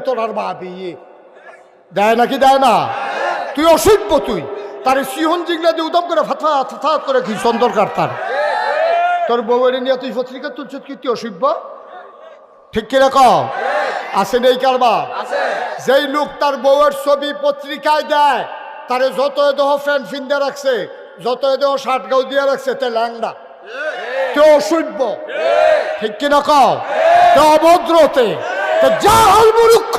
তোর আর ভাবি দেয় নাকি দেয় না? তুই অসভ্য, তুই তার সিহন জিগলা দিয়ে উদম করে ফাথা ফাথা করে কি সুন্দর কাটতার। তোর বউয়ের নিয়ে তুই পত্রিকা তুলছ, কি তুই অসভ্য? ঠিক কিনা কও? আছে নেই কারবা? যেই লোক তার বউয়ের ছবি পত্রিকায় দেয়, তারে যত দেহ ফ্যান ফিন্দে রাখছে, যত দেহ শার্ট গাউ দিয়ে রাখছে, তে ল্যাংড়া, তে অসভ্য। ঠিক কিনা কও? তে অভদ্রতে, তে জাহাল মূর্খ।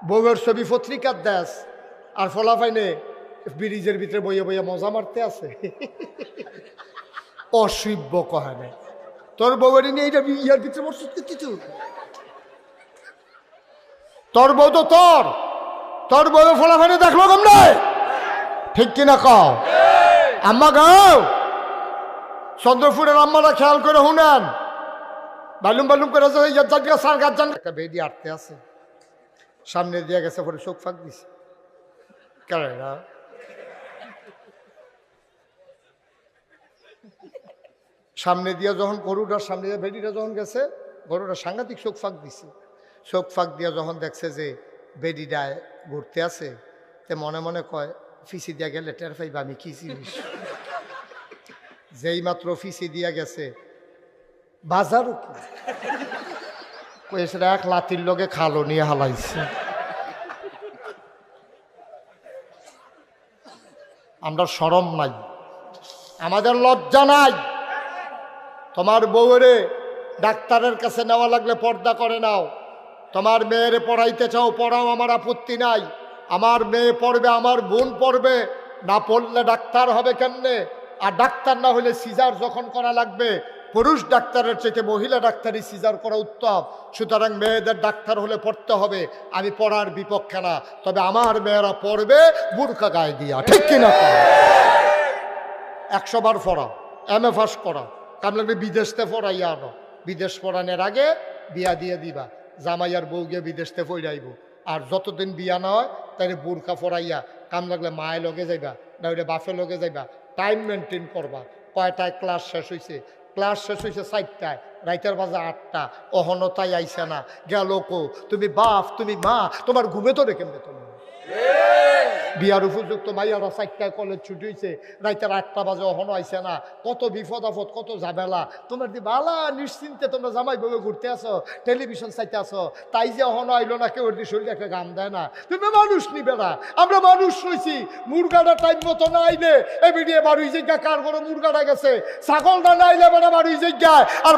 বউয়ের ছবি পত্রিকার দেশ আর ফলাফাইনে ব্রিজের ভিতরে বইয়ে বইয়ে মজা মারতে আছে। অসভ্য কহানে। তোর বউয়ের নিয়ে এইটা ইয়ার ভিতরে বসে কিছু, তোর বউ তো তোর বউ ফলাফাইনে দেখলো কম নাই। ঠিক কিনা কও? আম্মা গাও চন্দ্রপুরের আম্মারা খেয়াল করে শুনেন, বালুম বালুম করে সার গাছ জান একটা বেডি আটতে আছে, সামনে দিয়ে গেছে, পরে চোখ ফাঁক দিছে। কেনা সামনে দিয়ে যখন গরুটার সামনে দিয়ে বেডিটা যখন গেছে, গরুটা সাংঘাতিক চোখ ফাঁক দিছে। চোখ ফাঁক দিয়ে যখন দেখছে যে বেডিটায় ঘুরতে আছে, তে মনে মনে কয় ফিসি দিয়া গেলে টের পাইবা আমি কি জিনিস। যেই মাত্র ফিসি দিয়া গেছে, বাজারও কি কয়েছে, এক লাতির লগে খালো নিয়ে হালাইছে। আমরা শরম নাই, আমাদের লজ্জা নাই। তোমার বউরে ডাক্তারের কাছে নেওয়া লাগলে পর্দা করে নাও। তোমার মেয়েরে পড়াইতে চাও, পড়াও, আমার আপত্তি নাই। আমার মেয়ে পড়বে, আমার বোন পড়বে, না পড়লে ডাক্তার হবে কেমনে? আর ডাক্তার না হলে সিজার যখন করা লাগবে, পুরুষ ডাক্তারের চাইতে মহিলা ডাক্তারই সিজার করা উত্তম। সুতরাং মেয়েদের ডাক্তার হলে পড়তে হবে, আমি পড়ার বিপক্ষে না। তবে আমার মেয়েরা পড়বে বুরকা গায়ে দিয়া। ঠিক কিনা? 100 বার পড়া, MA পাস করা, কাম লাগবে বিদেশতে পড়াইয়া আনো। বিদেশ পড়ানোর আগে বিয়া দিয়ে দিবা, জামাইয়ার বউ গিয়ে বিদেশতে পড়াইব। আর যতদিন বিয়া না হয় তাহলে বুরকা পড়াইয়া কাম লাগলে মায়ের লগে যাইবা, না ওইটা বাপের লগে যাইবা। টাইম মেনটেন করবা। কয়টায় ক্লাস শেষ হয়েছে? ক্লাস শেষ হয়েছে 4টায়, রাইতের বাজে 8টা, অহনতাই আইসে না, গেল কো? তুমি বাপ, তুমি মা, তোমার ঘুমে তো রেখে তুমি বিয়ার উপযুক্ত মাইয়ারা 4টায় কলেজ ছুটি হয়েছে, রাইতের 8টা বাজে অহনো আইসে না। কত বিপদ আপদ, কত ঝামেলা। তোমার দি বালা নিশ্চিন্তে তোমরা জামাই বউয়ে ঘুরতে আসো, টেলিভিশন চাইতে আসো, তাই যে অহনো আইলো না, কেউ শরীরে একটা গাম দেয় না। তুমি মানুষ নিবে না, আমরা মানুষ হইছি। মুরগাটা টাইম মতো না আইলে এ বিডিয়ে বাড়ি জায়গা কার করে মুরগাটা গেছে, ছাগলটা না আইলে বেড়া বাড়ি জায়গায়। আর